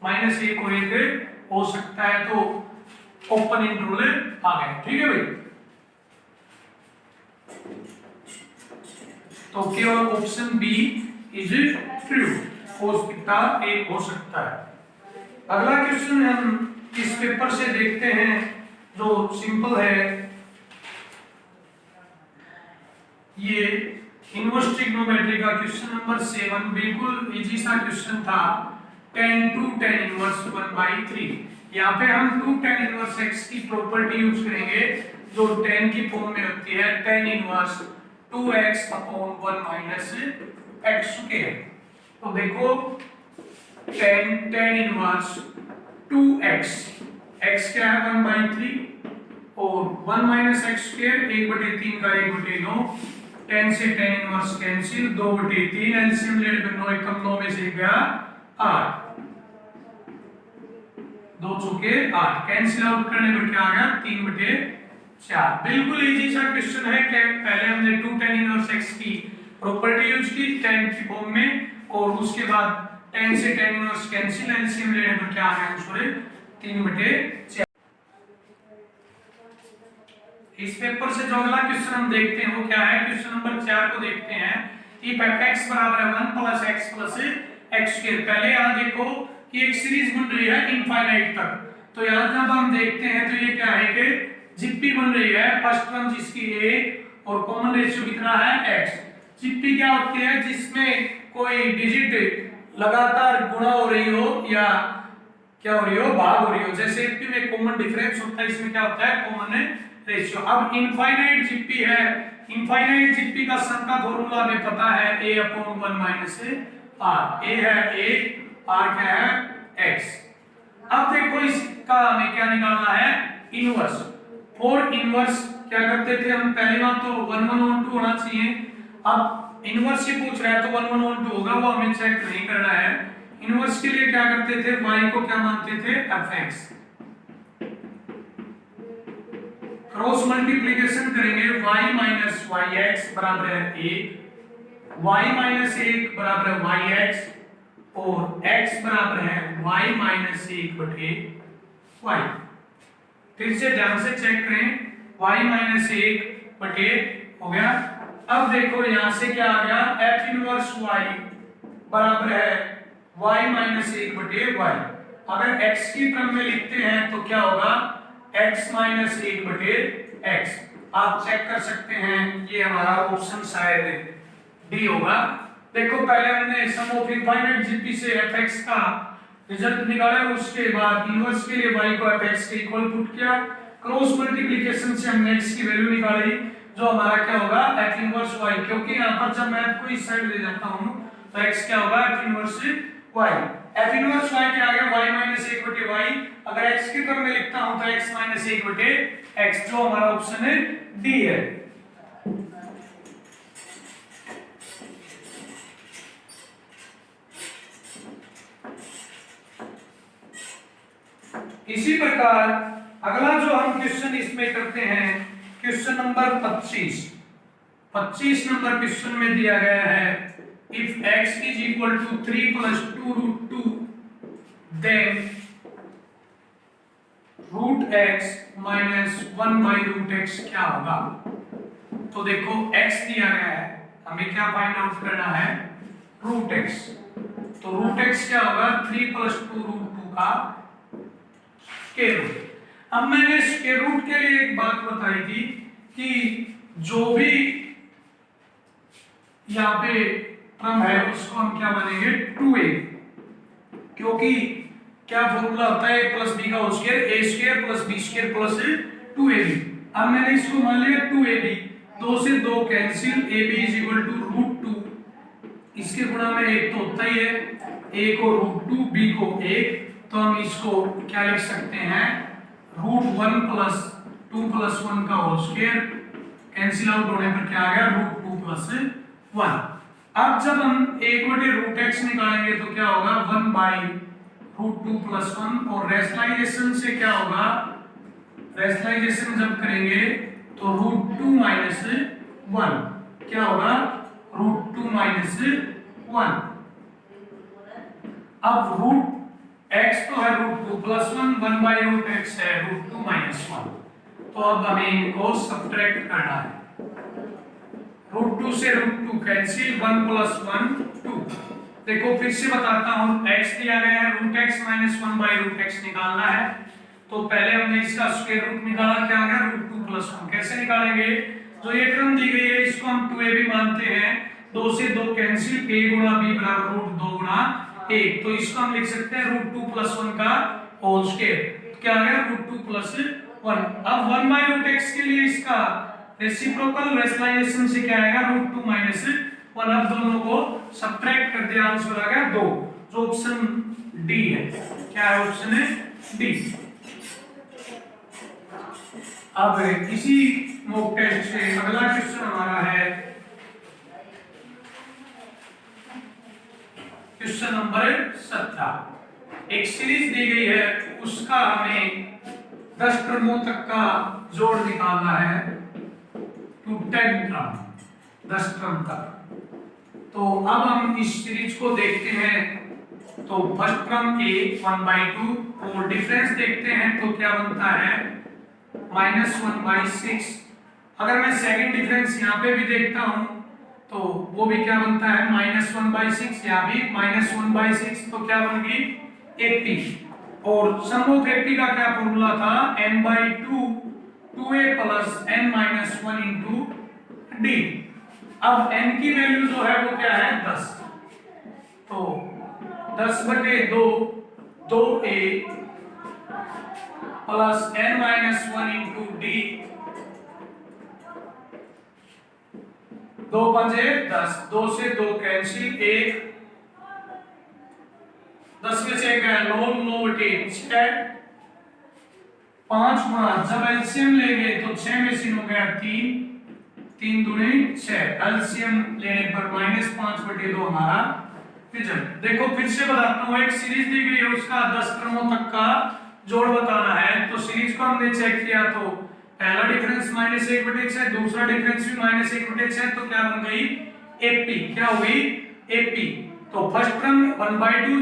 -1 और 1 हो सकता है, तो ओपन इंटरवल आ गए। ठीक है भाई, तो केवल option B is true, cos theta 1 हो सकता है। अगला क्वेश्चन हम इस पेपर से देखते हैं जो सिंपल है। ये इनवर्स ट्रिग्नोमेट्री का क्वेश्चन नंबर 7, बिल्कुल इजी सा क्वेश्चन था। tan 2 tan inverse 1/3। यहाँ पे हम 2 tan इनवर्स x की प्रॉपर्टी यूज करेंगे जो tan की फॉर्म में होती है, tan inverse 2x upon 1 - x square. तो देखो tan इनवर्स 2x, x क्या है 1/3 और 1 - x स्क्वायर 1/3 का 1/9, tan से tan इनवर्स कैंसिल, 2/3 एलसीएम ले लो, 9 एकम 9 में से गया 8, 2 चौके 8, कैंसिल आउट करने पर क्या आ गया 3/4। बिल्कुल इजी सा क्वेश्चन है कि पहले हमने 2 tan इनवर्स x की प्रॉपर्टी यूज की tan की फॉर्म में, और उसके बाद tan से tan इनवर्स कैंसिल, एलसीएम लेने पर क्या आ गया आंसर 3/4। इस पेपर से जो अगला क्वेश्चन हम देखते हैं वो क्या है, क्वेश्चन नंबर 4 को देखते हैं। इफ f(x) बराबर है 1 + x + x स्क्वायर। पहले यहां देखो कि एक सीरीज बन रही है इनफाइनाइट तक, तो यहां जब हम देखते हैं तो ये क्या है कि जिप्पी बन रही है, फर्स्ट टर्म जिसकी 1 और कॉमन रेशियो कितना है x। जिप्पी क्या होती है, जिसमें कोई डिजिट लगातार गुणा हो रही हो या क्या हो रही हो, भाग हो रही हो। जैसे एपी में कॉमन डिफरेंस होता है, इसमें क्या होता है कॉमन रेशियो। अब इनफाइनाइट जिप्पी है, इनफाइनाइट जिप्पी का सम का फॉर्मूला हमें पता है a/1 - r। a है a, r क्या है x। अब देखो इसका हमें क्या निकालना है, इनवर्स। फॉर इनवर्स क्या करते थे हम, पहली बात तो 1/2 होना चाहिए। अब इनवर्स से पूछ रहा है तो 1/2 होगा, वो हमें चेक नहीं करना है। इनवर्स के लिए क्या करते थे, y को क्या मानते थे fx, क्रॉस मल्टीप्लिकेशन करेंगे, y - yx बराबर है 1, y - 1 बराबर है yx और x बराबर है y - 1/y। फिर से ध्यान से चेक करें, y - 1/, हो गया। अब देखो यहां से क्या आ गया, f इनवर्स y बराबर है y - 1/y। अगर x की टर्म में लिखते हैं तो क्या होगा, x - 1/x। आप चेक कर सकते हैं, ये हमारा ऑप्शन शायद डी होगा, देखो पहले हमने सम ऑफ इनफाइनाइट जीपी से fx का रिजल्ट निकाला, उसके बाद इनवर्स के लिए y को fx के इक्वल पुट किया, क्रॉस मल्टीप्लिकेशन से हमने x की वैल्यू निकाली, जो हमारा क्या होगा f इनवर्स y, क्योंकि यहाँ पर जब मैं आपको इस साइड ले जाता हूँ तो x क्या होगा f inverse y, f inverse y क्या आ गया y माइनस 1/y, अगर x की टर्म में लिखता हूँ तो x माइनस 1/x, जो हमारा ऑप्शन है डी है। इसी प्रकार अगला जो हम क्वेश्चन इसमें करते हैं, क्वेश्चन नंबर 25 नंबर क्वेश्चन में दिया गया है if x is equal to 3 plus 2 root 2 then root x minus 1 by root x क्या होगा। तो देखो x दिया गया है, हमें क्या फाइंड आउट करना है रूट x, तो रूट x क्या होगा 3 प्लस 2 रूट 2 का स्क्वायर रूट। अब मैंने स्क्वायर रूट के लिए एक बात बताई थी कि जो भी यहाँ पे टर्म है उसको हम क्या मानेंगे 2a, क्योंकि क्या फॉर्मूला होता है a प्लस बी का whole square, a square plus B square plus 2ab। अब मैंने इसको मान लिया 2ab, 2 से 2 cancel, ab is equal to root 2, इसके गुणा में 1 तो होता ही है, a को रूट 2 b को 1, तो हम इसको क्या लिख सकते हैं रूट 1 प्लस 2 प्लस 1 का होल स्क्वायर, कैंसिल आउट होने पर क्या आ गया रूट 2 प्लस 1। अब जब हम एक बटे रूट x निकालेंगे तो क्या होगा 1 बाई रूट 2 प्लस 1, और रेशनलाइजेशन से क्या होगा, रेशनलाइजेशन जब करेंगे तो रूट 2 माइनस 1 क्या होगा रूट 2 माइनस 1। अब रूट x तो है root 2 plus 1 by root x है रूट 2 माइनस 1, तो अब हमें इनको सब्ट्रैक्ट करना है, रूट 2 से रूट 2 कैंसिल, 1 प्लस 1 2। देखो फिर से बताता हूँ, x दिया गया है root x minus 1 by root x निकालना है, तो पहले हमने इसका स्क्वायर रूट निकाला, क्या आ गया रूट 2 प्लस 1। कैसे निकालेंगे, जो ये टर्म दी गई है इसको हम 2a भी मानते हैं, 2 से 2 कैंसिल, a गुणा b बराबर रूट 2 गुणा 1, तो इसको हम लिख सकते हैं रूट 2 प्लस 1 का होल स्क्वायर, क्या आ गया रूट 2 प्लस 1। अब 1 बाई रूट x के लिए इसका रेसिप्रोकल रेशनलाइजेशन से क्या आएगा रूट 2 माइनस 1। अब दोनों को सब्ट्रैक्ट कर दिया, आंसर आ गया 2, जो ऑप्शन डी है। क्या है ऑप्शन है डी। अब इसी मॉक टेस्ट से अगला क्वेश्चन हमारा है क्वेश्चन नंबर 17। एक सीरीज दी गई है, उसका हमें 10 टर्मों तक का जोड़ निकालना है, टू 10 टर्म, 10 टर्म तक। तो अब हम इस सीरीज को देखते हैं, तो फर्स्ट टर्म a 1/2, और डिफरेंस देखते हैं तो क्या बनता है -1/6। अगर मैं सेकंड डिफरेंस यहाँ पे भी देखता हूँ तो वो भी क्या बनता है -1/6, यहाँ भी -1/6, तो क्या बन गई 80। और सम ऑफ 80 का क्या फॉर्मूला था n/2 2a plus n-1 into d। अब n की वैल्यू जो है वो क्या है 10, तो 10/2 2a plus n-1 into d, 2 पंजे 10, 2 से 2 कैंसिल, 1 10 में से गया 9, 9 बटे 6, 5 गुणा, जब एलसीएम लेंगे तो 6 में से हो गया 3, 3 दूनी 6, एलसीएम लेने पर -5/2 हमारा रिजल्ट। देखो फिर से बताता हूँ, एक सीरीज दी गई है, उसका 10 टर्मों तक का जोड़ बताना है। तो सीरीज को हमने चेक किया तो पहला डिफरेंस -1/6, दूसरा डिफरेंस भी -1/6, तो क्या बन गई AP, क्या हुई AP। तो first term 1/2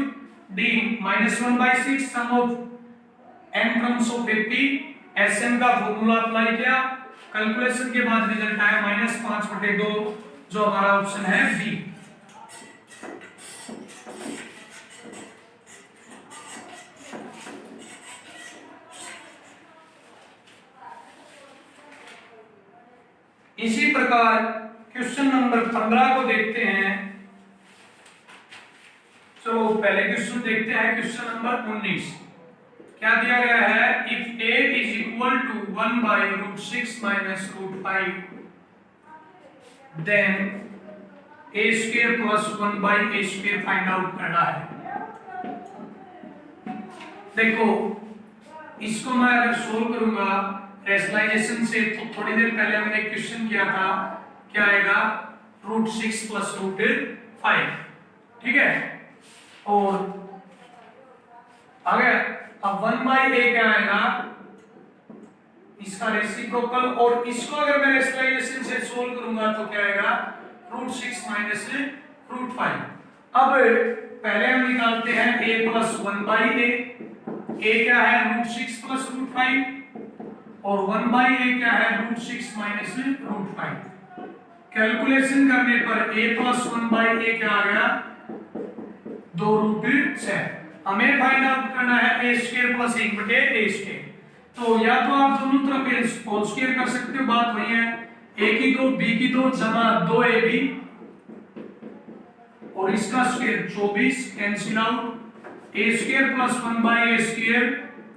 d -1/6 sum of n terms of AP, Sm का फॉर्मूला अप्लाई किया, कैलकुलेशन के बाद रिजल्ट आया -5/2, जो हमारा ऑप्शन है बी। इसी प्रकार क्वेश्चन नंबर 15 को देखते हैं। पहले क्वेश्चन देखते हैं, क्वेश्चन नंबर 19। क्या दिया गया है? If a is equal to 1/√6 minus √5 then a square plus 1/a square find out करना है। देखो इसको मैं अगर सोल्व करूंगा रेशनलाइजेशन से, तो थोड़ी देर पहले हमने क्वेश्चन किया था, क्या आएगा? √6 प्लस √5, ठीक है। और आगे अब 1/a क्या आएगा? इसका रेसिप्रोकल, और इसको अगर मैं रेशनलाइजेशन से सोल्व करूंगा तो क्या आएगा? √6 माइनस √5। अब पहले हम निकालते हैं a प्लस 1/a। a क्या है? √6 प्लस √5, और 1/a क्या है? √6 माइनस √5। कैलकुलेशन करने पर a प्लस 1/a क्या आ गया? 2√6। हमें फाइंड आउट करना है a square plus 1/a square. तो या तो आप दोनों तरफ होल स्क्वायर कर सकते हो, बात वही है, a की 2 b की 2 जमा 2ab और इसका square 24 cancel out. a square plus 1/a square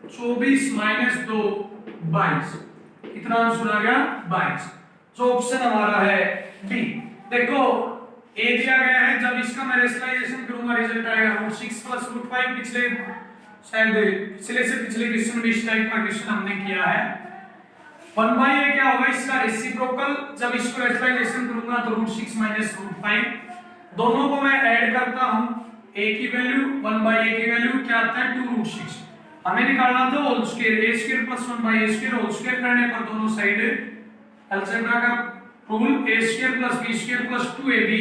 24 minus 2 22। कितना आंसर आ गया? 22। जो ऑप्शन हमारा है बी। देखो a दिया गया है, जब इसका मैं रेशनलाइजेशन करूंगा रिजल्ट आएगा √6 प्लस √5। पिछले शायद पिछले से पिछले क्वेश्चन में इस टाइप का क्वेश्चन हमने किया है। 1/a क्या होगा? इसका रेसिप्रोकल, जब इसको रेशनलाइजेशन करूंगा तो √6 माइनस √5। दोनों को मैं ऐड करता हूं, a की वैल्यू 1/a की वैल्यू क्या आता है? 2√6। हमें निकालना था whole square, a square plus 1/a square. Whole square करने पर दोनों साइड अलजेब्रा का rule a square plus b square plus 2ab,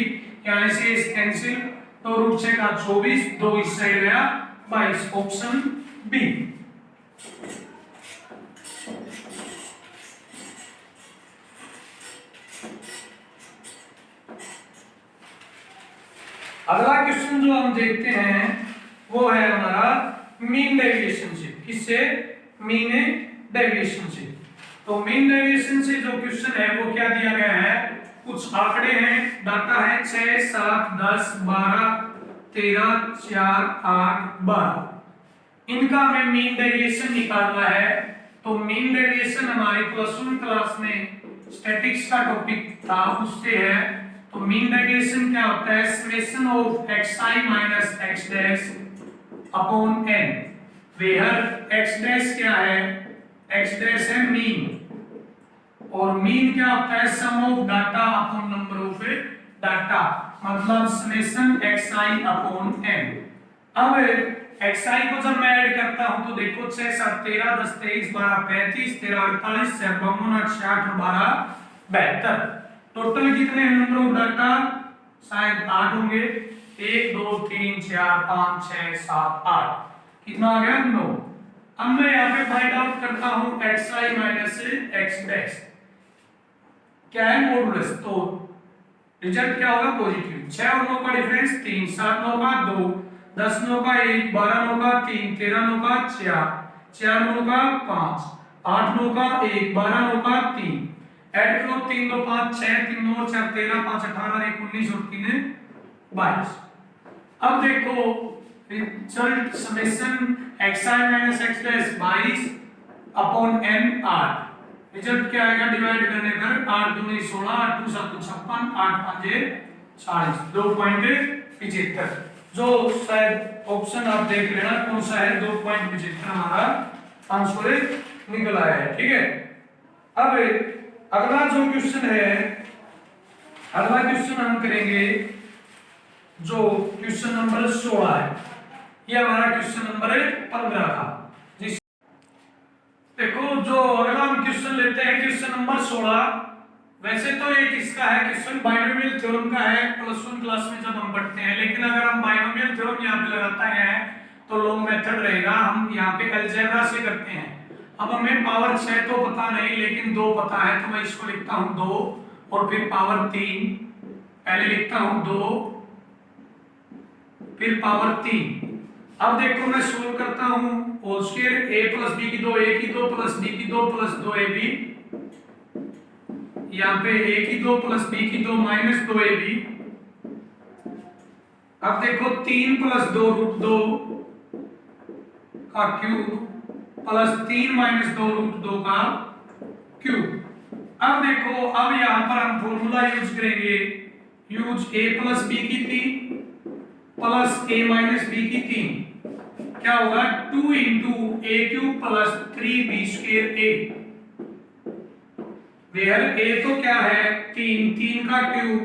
यहां से कैंसिल, तो √6 का 24, 2 इस साइड गया 22। Option B. अगला क्वेश्चन जो हम देखते हैं वो है हमारा मीन डेविएशन से। किससे? मीन डेविएशन से। तो मीन डेविएशन से जो क्वेश्चन है वो क्या दिया गया है? कुछ आंकड़े हैं, डाटा है 6, 7, 10, 12, 13, 4, 8, 12। इनका हमें मीन डेविएशन निकालना है। तो मीन डेविएशन हमारी +1 क्लास में स्टैटिक्स का टॉपिक था, उससे है। तो मीन डेविएशन क्या होता है? Summation of xi minus x dash upon n, where x dash क्या है? x डैश है मीन, और मीन क्या होता है? Sum of data upon number of data, मतलब समेशन xi अपॉन n। अब xi को जब मैं ऐड करता हूं तो देखो 6 7 13 10 23 12 35 13 48 6 52 8 68 12 72। टोटल कितने नंबर ऑफ डाटा? शायद 8 होंगे। 1 2 3 4 5 6 7 8। कितना आ गया? 9। अब मैं यहाँ पे फाइंड आउट करता हूँ xi माइनस x डैश क्या है? मॉडुलस। तो रिजल्ट क्या होगा? पॉजिटिव। 6 और 9 का डिफरेंस 3, 7 9 का 2, 10 9 का 1, 12 9 का 3, 13 9 का 4, 4 9 का 5, 8 9 का 1, 12 9 का 3। ऐड करो 3 2 5 6, 3 9 4 13, 5 18, 1 19 और 3 22। अब देखो result summation xi minus x dash 22 upon n 8। Result क्या आएगा? डिवाइड करने पर 8 दूनी 16, 8 2 7 56, 8 5 40, 2.75। जो शायद ऑप्शन आप देख लेना कौन सा है, 2.75 हमारा आंसर निकल आया है, ठीक है। अब अगला जो क्वेश्चन है, अगला क्वेश्चन हम करेंगे जो क्वेश्चन नंबर 16 है। ये हमारा क्वेश्चन नंबर 15 था। देखो जो अगला हम क्वेश्चन लेते हैं क्वेश्चन नंबर 16। वैसे तो ये किसका है? क्वेश्चन बाइनोमियल थ्योरम का है, +1 क्लास में जब हम पढ़ते हैं। लेकिन अगर हम बाइनोमियल थ्योरम यहाँ पे लगाते हैं तो लॉन्ग मेथड रहेगा, हम यहाँ पे अलजेब्रा से करते हैं। अब हमें पावर 6 तो पता नहीं, लेकिन 2 पता है, तो मैं इसको लिखता हूँ 2 और फिर पावर 3। पहले लिखता हूँ 2 फिर पावर 3। अब देखो मैं सोल्व करता हूं, whole square a plus b की 2 a की 2 प्लस b की 2 प्लस 2ab, यहाँ पे a की 2 प्लस b की 2 माइनस 2ab, अब देखो 3 + 2√2 का क्यूब प्लस 3 - 2√2 का क्यूब। अब देखो, अब यहां पर हम फॉर्मूला यूज करेंगे, यूज a + b की 3 प्लस a - b की 3, क्या होगा 2 × a³ plus 3b² a, where a तो क्या है 3 का cube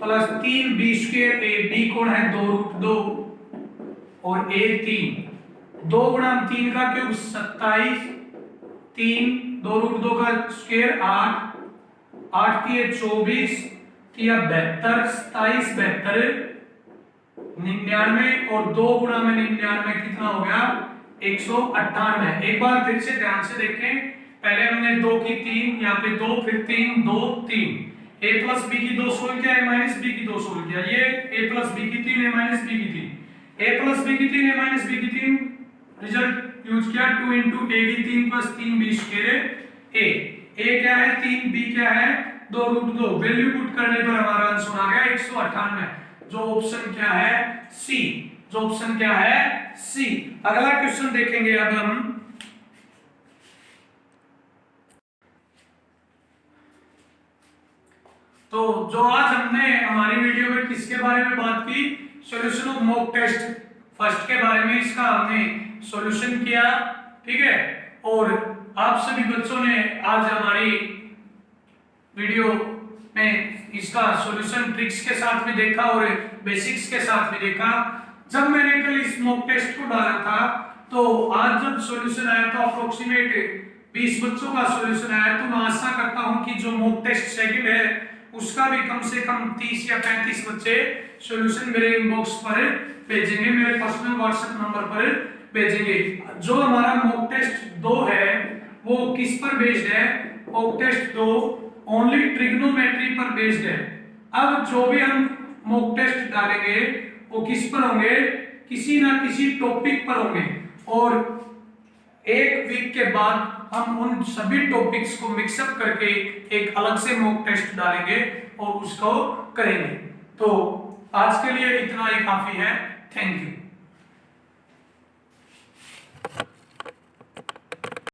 plus 3b² a, b कौन है 2√2 और a 3, 2 × 3 का क्यूब 27, 3 2√2 का स्क्वायर 8, 8 की 24 की 72, 27 72 99 और 2 × 99 कितना हो गया 198। एक बार फिर से ध्यान से देखें, पहले हमने 2 की 3, यहाँ पे 2 फिर 3 2 3, a + b की 2 सोल्व किया, a - b की 2 सोल्व किया, ये a + b की 3 a - b की 3, a + b की 3 a - b की 3, रिजल्ट यूज किया 2 × a की 3 प्लस 3b² a क्या है 3, b क्या है 2√2, वैल्यू पुट करने पर हमारा आंसर आ गया 198, जो ऑप्शन क्या है सी, जो ऑप्शन क्या है सी। अगला क्वेश्चन देखेंगे अब हम, तो जो आज हमने हमारी वीडियो में किसके बारे में बात की, solution of mock test first के बारे में, इसका हमने सॉल्यूशन किया, ठीक है। और आप सभी बच्चों ने आज हमारी वीडियो में इसका सॉल्यूशन ट्रिक्स के साथ भी देखा और बेसिक्स के साथ भी देखा। जब मैंने कल इस मॉक टेस्ट को डाला था, तो आज जब सॉल्यूशन आया तो अप्रोक्सीमेट 20 बच्चों का सॉल्यूशन आया, तो मैं आशा करता हूं कि जो मॉक टेस्ट सेकंड है उसका भी कम से कम 30 या 35 बच्चे सॉल्यूशन मेरे इनबॉक्स पर भेजेंगे, मेरे पर्सनल व्हाट्सएप नंबर पर भेजेंगे। जो हमारा मॉक टेस्ट 2 है वो किस पर बेस्ड है, मॉक टेस्ट 2 ओनली ट्रिग्नोमेट्री पर बेस्ड है। अब जो भी हम मॉक टेस्ट डालेंगे वो किस पर होंगे, किसी ना किसी टॉपिक पर होंगे, और एक वीक के बाद हम उन सभी टॉपिक्स को मिक्सअप करके एक अलग से मॉक टेस्ट डालेंगे और उसको करेंगे। तो आज के लिए इतना ही काफी है। Thank you.